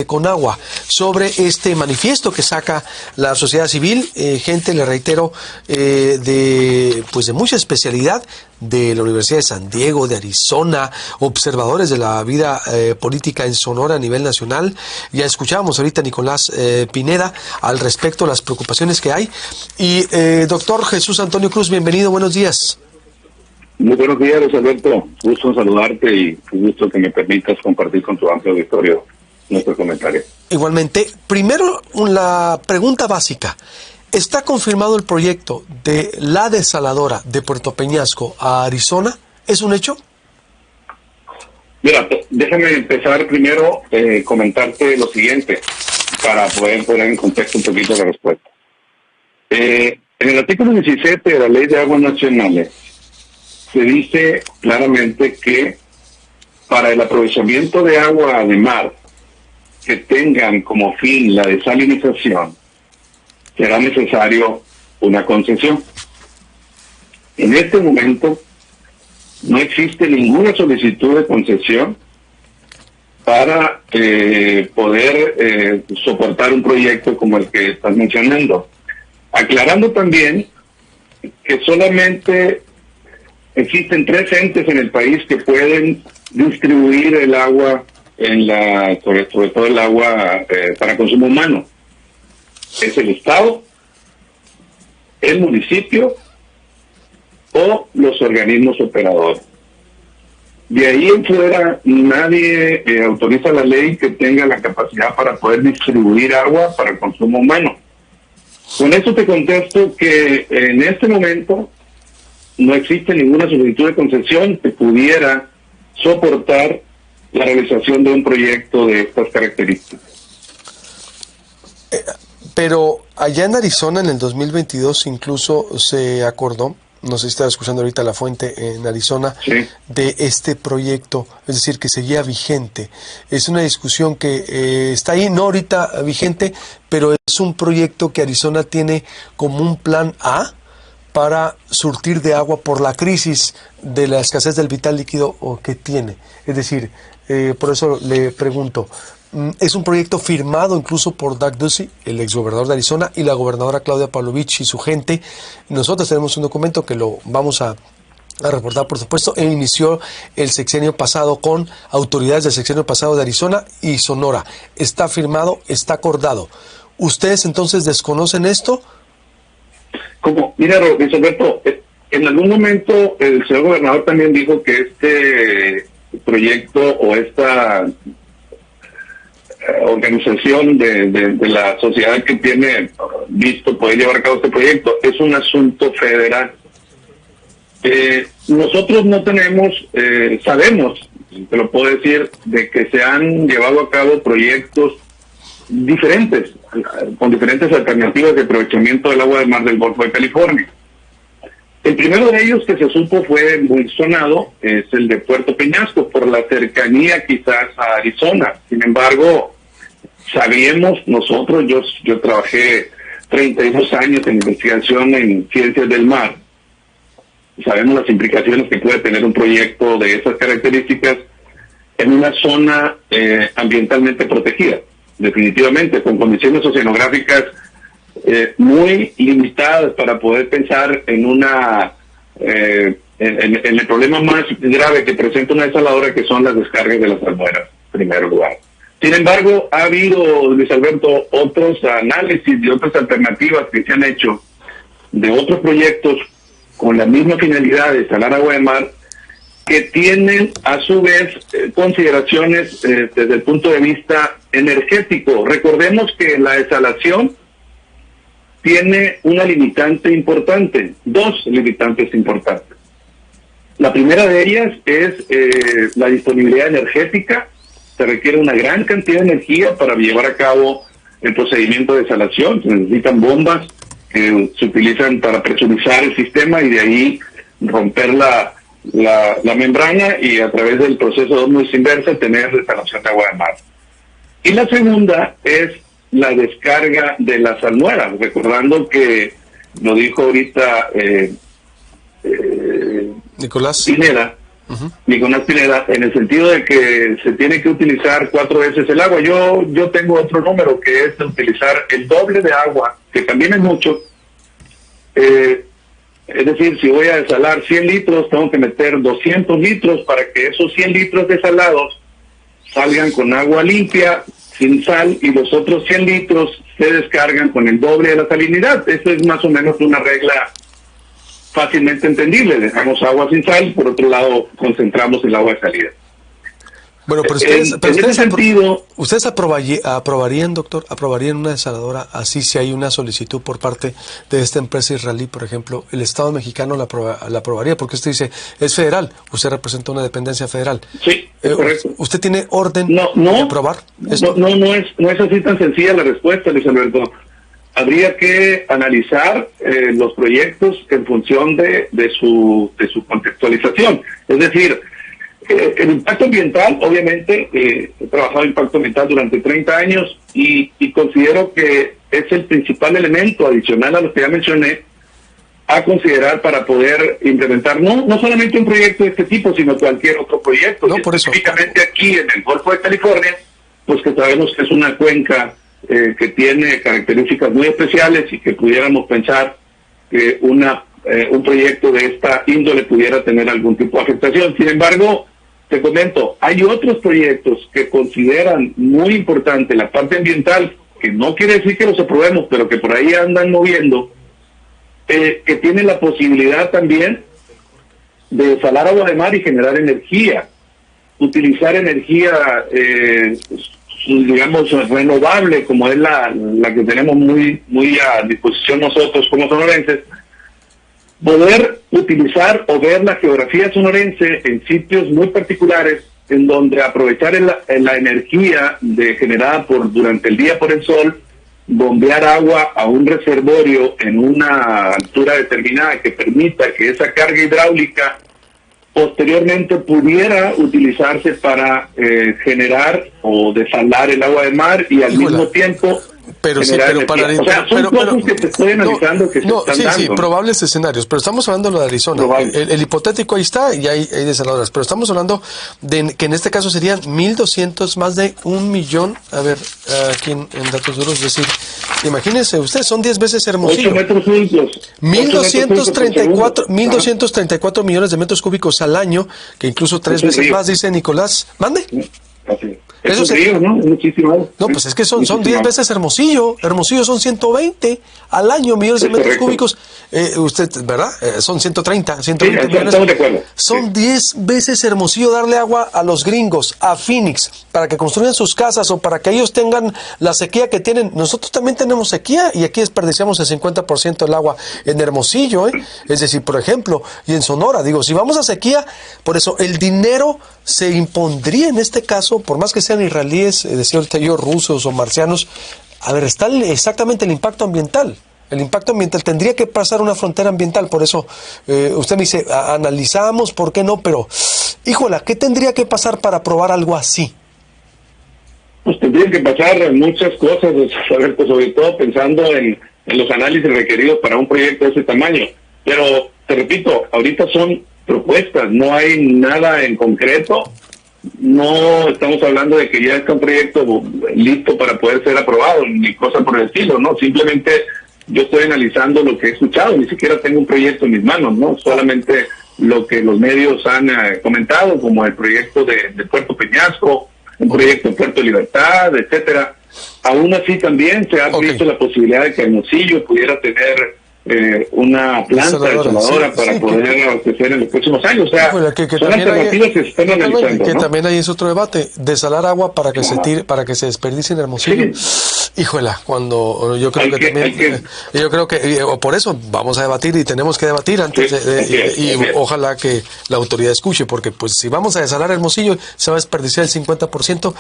Conagua sobre este manifiesto que saca la sociedad civil, gente, le reitero, de mucha especialidad, de la Universidad de San Diego, de Arizona, observadores de la vida política en Sonora a nivel nacional. Ya escuchábamos ahorita a Nicolás Pineda al respecto de las preocupaciones que hay. Y doctor Jesús Antonio Cruz, bienvenido, buenos días. Muy buenos días, Luis Alberto. Gusto en saludarte y gusto que me permitas compartir con tu amplio auditorio nuestro comentario. Igualmente, primero la pregunta básica. ¿Está confirmado el proyecto de la desaladora de Puerto Peñasco a Arizona? ¿Es un hecho? Mira, déjame empezar primero comentarte lo siguiente para poder poner en contexto un poquito la respuesta. En el artículo 17 de la Ley de Aguas Nacionales se dice claramente que para el aprovechamiento de agua de mar que tengan como fin la desalinización, será necesario una concesión. En este momento no existe ninguna solicitud de concesión para poder soportar un proyecto como el que estás mencionando. Aclarando también que solamente existen 3 entes en el país que pueden distribuir el agua sobre todo el agua para consumo humano. Es el Estado, el municipio o los organismos operadores. De ahí en fuera nadie autoriza la ley que tenga la capacidad para poder distribuir agua para el consumo humano. Con eso te contesto que en este momento no existe ninguna solicitud de concesión que pudiera soportar la realización de un proyecto de estas características. Pero allá en Arizona en el 2022 incluso se acordó, no sé si estaba escuchando ahorita La Fuente en Arizona, sí, de este proyecto, es decir, que seguía vigente. Es una discusión que está ahí, no ahorita vigente, pero es un proyecto que Arizona tiene como un plan A para surtir de agua por la crisis de la escasez del vital líquido que tiene. Es decir, por eso le pregunto, es un proyecto firmado incluso por Doug Ducey, el exgobernador de Arizona, y la gobernadora Claudia Pavlovich y su gente. Nosotros tenemos un documento que lo vamos a reportar, por supuesto. Inició el sexenio pasado con autoridades del sexenio pasado de Arizona y Sonora. Está firmado, está acordado. ¿Ustedes entonces desconocen esto? Mira, Luis Alberto, en algún momento el señor gobernador también dijo que este proyecto o esta organización de la sociedad que tiene visto poder llevar a cabo este proyecto es un asunto federal. Nosotros no tenemos, sabemos, te lo puedo decir, de que se han llevado a cabo proyectos diferentes, con diferentes alternativas de aprovechamiento del agua del mar del Golfo de California. El primero de ellos que se supo fue muy sonado, es el de Puerto Peñasco, por la cercanía quizás a Arizona. Sin embargo, sabíamos nosotros, yo trabajé 32 años en investigación en ciencias del mar, sabemos las implicaciones que puede tener un proyecto de esas características en una zona ambientalmente protegida, definitivamente, con condiciones oceanográficas muy limitadas para poder pensar en en el problema más grave que presenta una desaladora, que son las descargas de las salmueras, en primer lugar. Sin embargo, ha habido, Luis Alberto, otros análisis y otras alternativas que se han hecho de otros proyectos con la misma finalidad de desalar agua de mar, que tienen a su vez consideraciones desde el punto de vista energético. Recordemos que la desalación tiene una limitante importante, 2 limitantes importantes. La primera de ellas es la disponibilidad energética. Se requiere una gran cantidad de energía para llevar a cabo el procedimiento de desalación. Se necesitan bombas que se utilizan para presurizar el sistema y de ahí romper la membrana y a través del proceso de osmosis inversa tener desalación de agua de mar. Y la segunda es la descarga de la salmuera, recordando que lo dijo ahorita Nicolás Pineda, Nicolás Pineda, en el sentido de que se tiene que utilizar 4 veces el agua. Yo tengo otro número, que es utilizar el doble de agua, que también es mucho. Es decir, si voy a desalar 100 litros, tengo que meter 200 litros para que esos 100 litros desalados salgan con agua limpia, sin sal, y los otros 100 litros se descargan con el doble de la salinidad. Eso es más o menos una regla fácilmente entendible. Dejamos agua sin sal, por otro lado concentramos el agua de salida. Bueno, pero ustedes aprobarían, doctor, aprobarían una desaladora así si hay una solicitud por parte de esta empresa israelí, por ejemplo. El Estado mexicano la aprobaría, porque usted dice, es federal, usted representa una dependencia federal. Sí, es correcto. ¿Usted tiene orden de aprobar esto? No es así tan sencilla la respuesta, Luis Alberto. Habría que analizar los proyectos en función de su contextualización. Es decir, el impacto ambiental, obviamente, he trabajado en impacto ambiental durante 30 años y considero que es el principal elemento adicional a lo que ya mencioné a considerar para poder implementar no solamente un proyecto de este tipo, sino cualquier otro proyecto. No, por eso. Específicamente aquí en el Golfo de California, pues que sabemos que es una cuenca que tiene características muy especiales y que pudiéramos pensar que un proyecto de esta índole pudiera tener algún tipo de afectación. Sin embargo, te comento, hay otros proyectos que consideran muy importante la parte ambiental, que no quiere decir que los aprobemos, pero que por ahí andan moviendo, que tienen la posibilidad también de desalar agua de mar y generar energía, utilizar energía, digamos, renovable, como es la que tenemos muy a disposición nosotros como sonorenses. Poder utilizar o ver la geografía sonorense en sitios muy particulares, en donde aprovechar la energía generada durante el día por el sol, bombear agua a un reservorio en una altura determinada que permita que esa carga hidráulica posteriormente pudiera utilizarse para generar o desalar el agua de mar y al mismo tiempo pero sí, pero para o sea, son cosas que se estoy analizando que se están dando. Sí, probables escenarios, pero estamos hablando de lo de Arizona. El hipotético ahí está y hay desaladoras, pero estamos hablando de que en este caso serían 1.200, más de 1.000.000. A ver, aquí en datos duros, es decir, imagínense ustedes, son 10 veces Hermosillo. 8 metros cúbicos. 1.234 millones de metros cúbicos al año, que incluso 3 veces más, dice Nicolás. ¿Mande? Así. Eso es río, ¿no? Muchísimo. No, pues es que son 10 veces Hermosillo. Hermosillo son 120 al año millones de metros cúbicos. Usted, ¿verdad? Son 130 millones. Estamos de acuerdo. Son 10 veces Hermosillo darle agua a los gringos, a Phoenix, para que construyan sus casas o para que ellos tengan la sequía que tienen. Nosotros también tenemos sequía y aquí desperdiciamos el 50% del agua en Hermosillo, ¿eh? Es decir, por ejemplo, y en Sonora, digo, si vamos a sequía, por eso el dinero se impondría en este caso, por más que sean israelíes, decía ahorita yo, rusos o marcianos. A ver, está exactamente el impacto ambiental. El impacto ambiental tendría que pasar una frontera ambiental, por eso usted me dice, analizamos, ¿por qué no? Pero, híjola, ¿qué tendría que pasar para aprobar algo así? Pues tendrían que pasar muchas cosas, Alberto, sobre todo pensando en los análisis requeridos para un proyecto de ese tamaño. Pero, te repito, ahorita son propuestas, no hay nada en concreto. No estamos hablando de que ya está un proyecto listo para poder ser aprobado, ni cosa por el estilo, ¿no? Simplemente yo estoy analizando lo que he escuchado, ni siquiera tengo un proyecto en mis manos, ¿no? Solamente lo que los medios han comentado, como el proyecto de Puerto Peñasco, un proyecto en Puerto Libertad, etcétera. Aún así también se ha visto la posibilidad de que Hermosillo pudiera tener una planta desaladora para poder abastecer en los próximos años. O sea, son alternativas que se están analizando. Que también ahí es otro debate, desalar agua para que se tire, para que se desperdicie en Hermosillo. Sí. Híjola, cuando yo creo yo creo que por eso vamos a debatir y tenemos que debatir antes y ojalá que la autoridad escuche, porque pues si vamos a desalar Hermosillo se va a desperdiciar el 50%,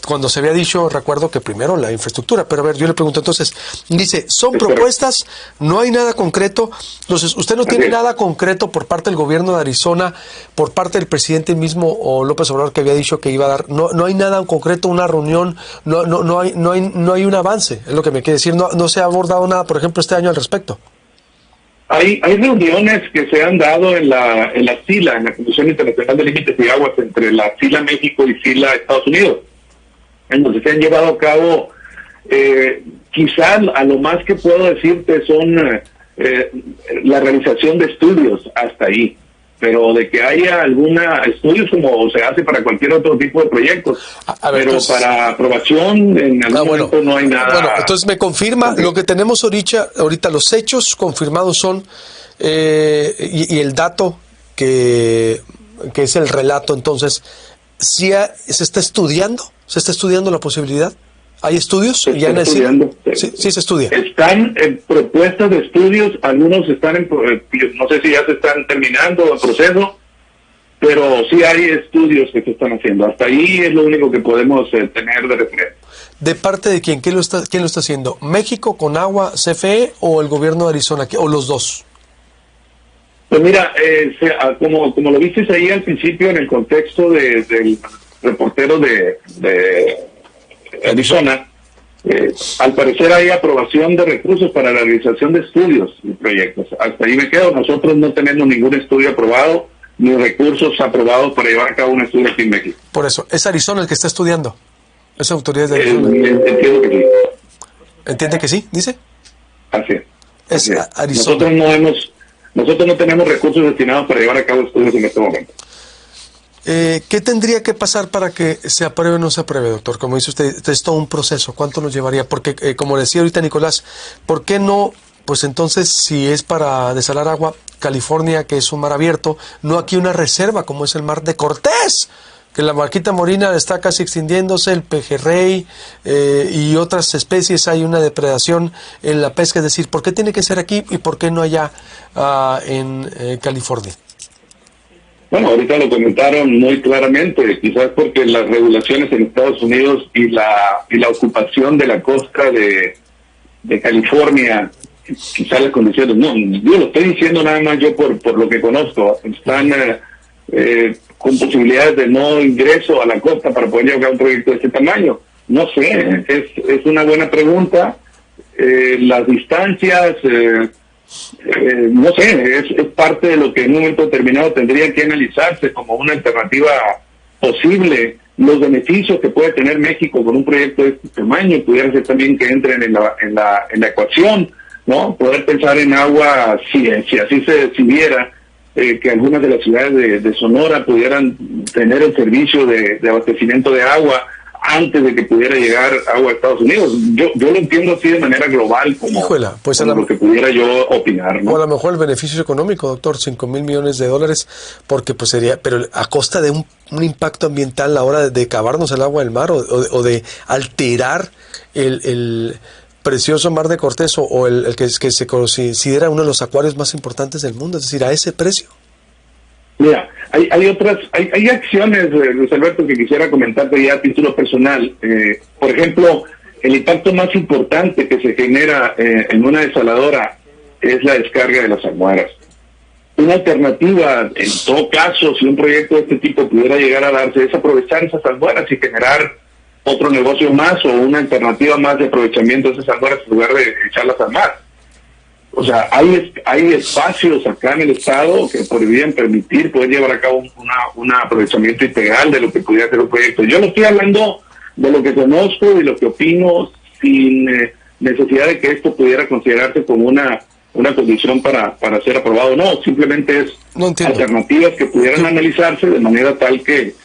cuando se había dicho, recuerdo que primero la infraestructura, pero a ver, yo le pregunto entonces, dice, son propuestas, no hay nada concreto. Entonces, usted no tiene nada concreto por parte del gobierno de Arizona, por parte del presidente mismo o López Obrador, que había dicho que iba a dar, no hay nada en concreto, una reunión, no hay un avance, es lo que me quiere decir, no se ha abordado nada, por ejemplo, este año al respecto. Hay reuniones que se han dado en la SILA, en la Comisión Internacional de Límites y Aguas, entre la SILA México y SILA Estados Unidos, en donde se han llevado a cabo, quizás a lo más que puedo decirte son la realización de estudios hasta ahí, pero de que haya alguna estudios como se hace para cualquier otro tipo de proyectos, pero entonces, para aprobación en algún momento no hay nada. Bueno, entonces me confirma lo que tenemos ahorita los hechos confirmados son y el dato que es el relato. Entonces, ¿sí se está estudiando la posibilidad? ¿Hay estudios? Se está estudiando. Sí, se estudia. Están en propuestas de estudios, algunos están no sé si ya se están terminando el proceso, pero sí hay estudios que se están haciendo. Hasta ahí es lo único que podemos tener de referencia. ¿De parte de quién? ¿Quién lo está haciendo? ¿México, Conagua, CFE o el gobierno de Arizona? ¿O los dos? Pues mira, como lo viste ahí al principio en el contexto del reportero de Arizona, al parecer hay aprobación de recursos para la realización de estudios y proyectos. Hasta ahí me quedo. Nosotros no tenemos ningún estudio aprobado ni recursos aprobados para llevar a cabo un estudio aquí en México. Por eso, ¿es Arizona el que está estudiando? ¿Es autoridad de Arizona? Entiendo que sí. ¿Entiende que sí? ¿Dice? Así es. Es Arizona. Nosotros no tenemos recursos destinados para llevar a cabo estudios en este momento. ¿Qué tendría que pasar para que se apruebe o no se apruebe, doctor? Como dice usted, es todo un proceso. ¿Cuánto nos llevaría? Porque, como decía ahorita Nicolás, ¿por qué no? Pues entonces, si es para desalar agua, California, que es un mar abierto, no aquí una reserva como es el mar de Cortés, que la marquita morina está casi extinguiéndose, el pejerrey y otras especies, hay una depredación en la pesca. Es decir, ¿por qué tiene que ser aquí y por qué no allá en California? Bueno, ahorita lo comentaron muy claramente, quizás porque las regulaciones en Estados Unidos y la ocupación de la costa de California, quizás las condiciones, no, yo lo estoy diciendo nada más yo por lo que conozco, están con posibilidades de no ingreso a la costa para poder llevar un proyecto de este tamaño. No sé, es una buena pregunta. Las distancias... no sé, es parte de lo que en un momento determinado tendría que analizarse como una alternativa posible. Los beneficios que puede tener México con un proyecto de este tamaño pudiera ser también que entren en la ecuación, ¿no? Poder pensar en agua, si así se decidiera, que algunas de las ciudades de Sonora pudieran tener el servicio de abastecimiento de agua antes de que pudiera llegar agua a Estados Unidos. Yo lo entiendo así de manera global, como lo que pudiera yo opinar, ¿no? O a lo mejor el beneficio económico, doctor, $5,000 millones, porque pues sería, pero a costa de un impacto ambiental a la hora de cavarnos el agua del mar o de alterar el precioso mar de Cortés o el que se considera uno de los acuarios más importantes del mundo, es decir, a ese precio. Mira, hay acciones, Luis Alberto, que quisiera comentarte ya a título personal. Por ejemplo, el impacto más importante que se genera en una desaladora es la descarga de las almueras. Una alternativa, en todo caso, si un proyecto de este tipo pudiera llegar a darse, es aprovechar esas almueras y generar otro negocio más o una alternativa más de aprovechamiento de esas almueras en lugar de echarlas al mar. O sea, hay espacios acá en el Estado que podrían permitir poder llevar a cabo un aprovechamiento integral de lo que pudiera ser un proyecto. Yo no estoy hablando de lo que conozco y lo que opino sin necesidad de que esto pudiera considerarse como una condición para ser aprobado. No, simplemente es alternativas que pudieran analizarse de manera tal que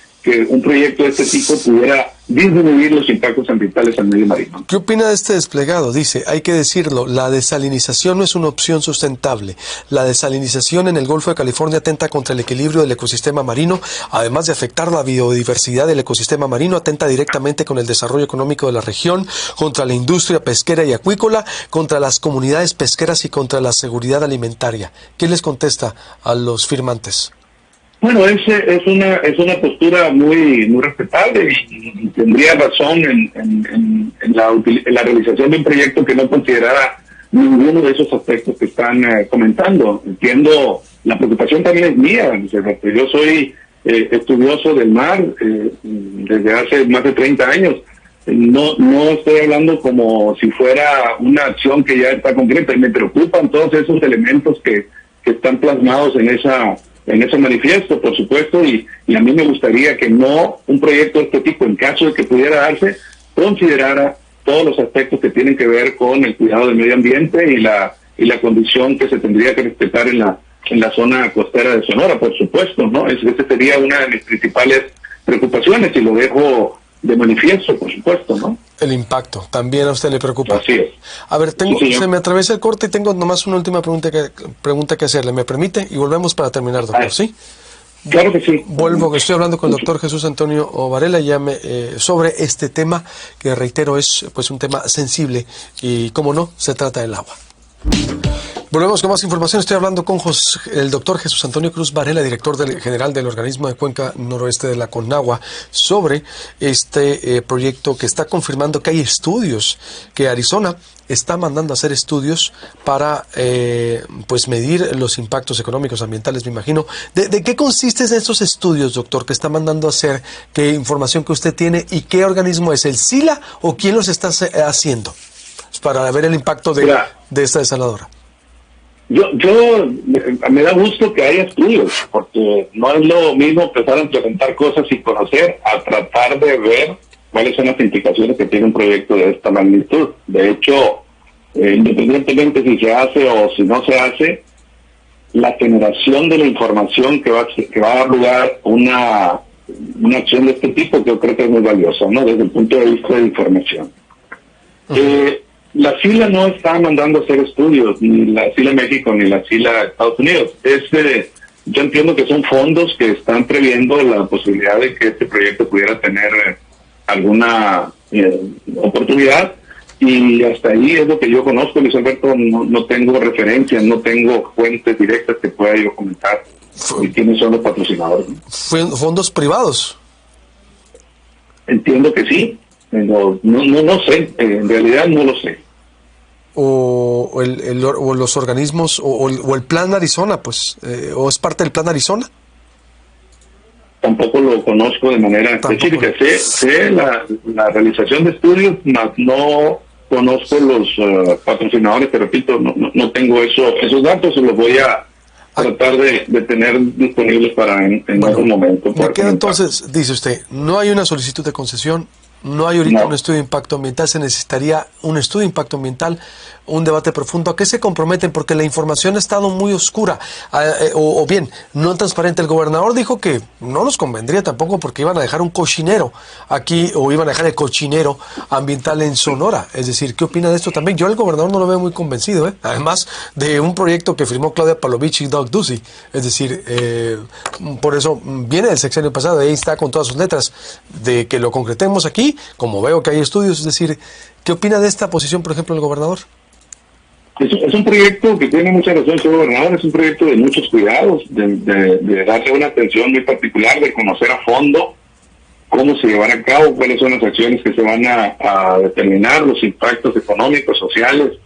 un proyecto de este tipo pudiera disminuir los impactos ambientales al medio marino. ¿Qué opina de este desplegado? Dice, hay que decirlo, la desalinización no es una opción sustentable. La desalinización en el Golfo de California atenta contra el equilibrio del ecosistema marino, además de afectar la biodiversidad del ecosistema marino, atenta directamente con el desarrollo económico de la región, contra la industria pesquera y acuícola, contra las comunidades pesqueras y contra la seguridad alimentaria. ¿Qué les contesta a los firmantes? Bueno, es una postura muy respetable y tendría razón en la realización de un proyecto que no considerara ninguno de esos aspectos que están comentando. Entiendo, la preocupación también es mía. Yo soy estudioso del mar desde hace más de 30 años. no estoy hablando como si fuera una acción que ya está concreta, y me preocupan todos esos elementos que están plasmados en ese manifiesto, por supuesto, y a mí me gustaría que no un proyecto de este tipo, en caso de que pudiera darse, considerara todos los aspectos que tienen que ver con el cuidado del medio ambiente y la condición que se tendría que respetar en la zona costera de Sonora, por supuesto, ¿no? Esa sería una de mis principales preocupaciones, y lo dejo de manifiesto, por supuesto, ¿no? El impacto, también a usted le preocupa. Así es. A ver, se me atraviesa el corte y tengo nomás una última pregunta que hacerle. ¿Me permite? Y volvemos para terminar, doctor, ¿sí? Claro que sí. Estoy hablando con el doctor Jesús Antonio Varela sobre este tema, que reitero es pues un tema sensible y, como no, se trata del agua. Volvemos con más información. Estoy hablando con el doctor Jesús Antonio Cruz Varela, director general del organismo de Cuenca Noroeste de la Conagua, sobre este proyecto que está confirmando que hay estudios, que Arizona está mandando a hacer estudios para pues medir los impactos económicos, ambientales, me imagino. ¿De qué consisten estos estudios, doctor, que está mandando a hacer? ¿Qué información que usted tiene y qué organismo es? ¿El SILA o quién los está haciendo? Para ver el impacto de esta desaladora. Yo me da gusto que haya estudios, porque no es lo mismo empezar a implementar cosas y conocer, a tratar de ver cuáles son las implicaciones que tiene un proyecto de esta magnitud. De hecho, independientemente si se hace o si no se hace, la generación de la información que va a dar lugar a una acción de este tipo, que yo creo que es muy valiosa, ¿no? Desde el punto de vista de información. La SILA no está mandando a hacer estudios, ni la SILA México ni la SILA Estados Unidos. Yo entiendo que son fondos que están previendo la posibilidad de que este proyecto pudiera tener alguna oportunidad, y hasta ahí es lo que yo conozco, Luis Alberto. No tengo referencias, no tengo fuentes directas que pueda yo comentar y quiénes son los patrocinadores. ¿Fondos privados? Entiendo que sí. No sé, en realidad no lo sé. O los organismos, o el Plan Arizona, pues, o es parte del Plan Arizona. Tampoco lo conozco de manera específica. Sé la realización de estudios, mas no conozco los patrocinadores. Te repito, no tengo esos datos, y los voy a tratar de tener disponibles para en otro momento. Me queda entonces, dice usted, no hay una solicitud de concesión. No hay ahorita un estudio de impacto ambiental. Se necesitaría un estudio de impacto ambiental, un debate profundo. ¿A qué se comprometen? Porque la información ha estado muy oscura, o bien, no transparente. El gobernador dijo que no nos convendría tampoco, porque iban a dejar un cochinero aquí, o iban a dejar el cochinero ambiental en Sonora. Es decir, ¿qué opina de esto también? Yo al gobernador no lo veo muy convencido, además de un proyecto que firmó Claudia Palovich y Doug Ducey. Es decir, por eso viene del sexenio pasado, ahí está con todas sus letras, de que lo concretemos aquí, como veo que hay estudios. Es decir, ¿qué opina de esta posición, por ejemplo, el gobernador? Es un proyecto que tiene mucha razón el señor gobernador. Es un proyecto de muchos cuidados, de darle una atención muy particular, de conocer a fondo cómo se llevará a cabo, cuáles son las acciones que se van a determinar, los impactos económicos, sociales,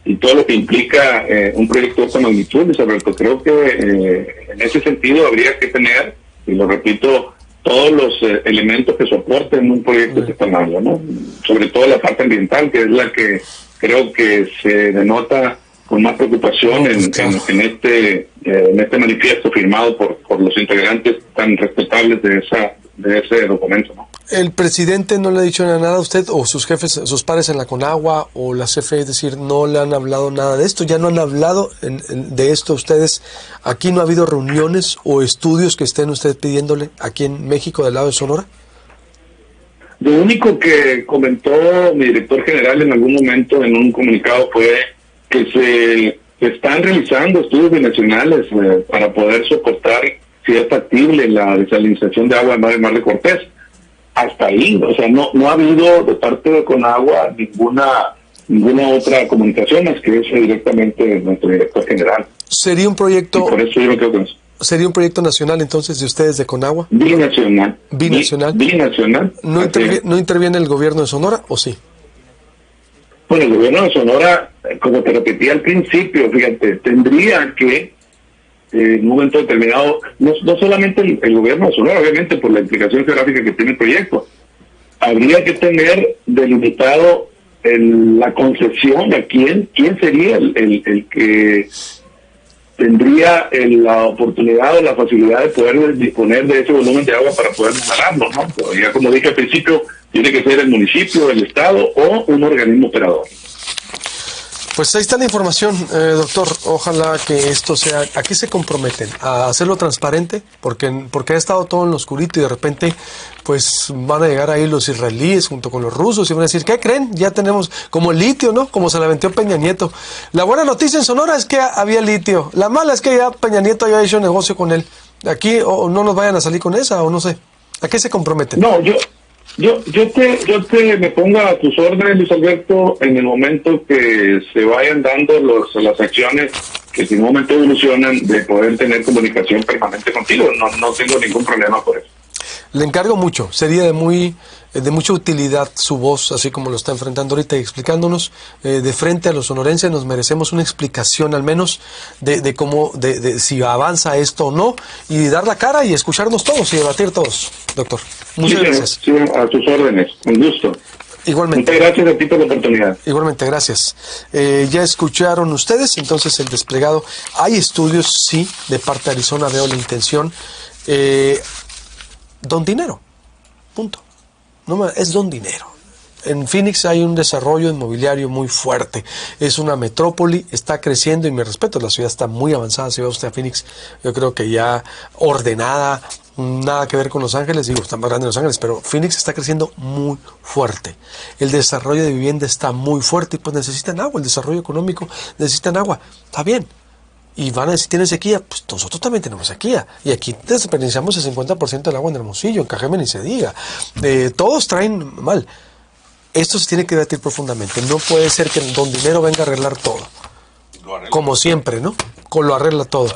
y todo lo que implica un proyecto de esta magnitud, Luis Alberto. Creo que en ese sentido habría que tener, y lo repito, todos los elementos que soporten un proyecto de este tamaño, ¿no? Sobre todo la parte ambiental, que es la que creo que se denota con más preocupación en este manifiesto firmado por los integrantes tan respetables de ese documento, ¿no? ¿El presidente no le ha dicho nada a usted, o sus jefes, sus pares en la Conagua o la CFE? Es decir, no le han hablado nada de esto, ya no han hablado de esto ustedes. ¿Aquí no ha habido reuniones o estudios que estén ustedes pidiéndole aquí en México, del lado de Sonora? Lo único que comentó mi director general en algún momento en un comunicado fue que se están realizando estudios binacionales para poder soportar si es factible la desalinización de agua del Mar de Cortés. Hasta ahí, o sea, no ha habido de parte de Conagua ninguna otra comunicación más que eso directamente de nuestro director general. ¿Sería un proyecto? Y por eso yo creo que eso. ¿Sería un proyecto nacional entonces de ustedes de Conagua? Binacional. Binacional. ¿No interviene el gobierno de Sonora o sí? Bueno, el gobierno de Sonora, como te repetí al principio, fíjate, tendría que en un momento determinado, no solamente el gobierno de Sonora, obviamente por la implicación geográfica que tiene el proyecto, habría que tener delimitado la concesión a quién sería el que tendría la oportunidad o la facilidad de poder disponer de ese volumen de agua para poder instalarlo, ¿no? Pero ya como dije al principio, tiene que ser el municipio, el estado o un organismo operador. Pues ahí está la información, doctor. Ojalá que esto sea... ¿A qué se comprometen? ¿A hacerlo transparente? Porque ha estado todo en lo oscurito y de repente pues van a llegar ahí los israelíes junto con los rusos y van a decir, ¿qué creen? Ya tenemos como el litio, ¿no? Como se la aventó Peña Nieto. La buena noticia en Sonora es que había litio. La mala es que ya Peña Nieto había hecho negocio con él. Aquí o no nos vayan a salir con esa o no sé. ¿A qué se comprometen? No, yo te me pongo a tus órdenes, Luis Alberto, en el momento que se vayan dando las acciones que en un momento evolucionan, de poder tener comunicación permanente contigo. No tengo ningún problema por eso. Le encargo mucho, sería de mucha utilidad su voz, así como lo está enfrentando ahorita y explicándonos de frente a los sonorenses. Nos merecemos una explicación al menos de cómo, de si avanza esto o no, y dar la cara y escucharnos todos y debatir todos, doctor. Muchas gracias. Sí, a tus órdenes, con gusto. Igualmente. Muchas gracias a ti por la oportunidad. Igualmente, gracias. Ya escucharon ustedes, entonces, el desplegado. Hay estudios, sí, de parte de Arizona, veo la intención. Don dinero, punto. No, es don dinero. En Phoenix hay un desarrollo inmobiliario muy fuerte. Es una metrópoli, está creciendo y me respeto, la ciudad está muy avanzada. Si va usted a Phoenix, yo creo que ya ordenada, nada que ver con Los Ángeles. Digo, está más grande Los Ángeles, pero Phoenix está creciendo muy fuerte. El desarrollo de vivienda está muy fuerte y pues necesitan agua. El desarrollo económico necesitan agua. Está bien. Y van a decir, ¿tienen sequía? Pues nosotros también tenemos sequía. Y aquí desperdiciamos el 50% del agua en Hermosillo, en Cajeme ni se diga. Todos traen mal. Esto se tiene que debatir profundamente. No puede ser que don dinero venga a arreglar todo. Como siempre, ¿no? Lo arregla todo.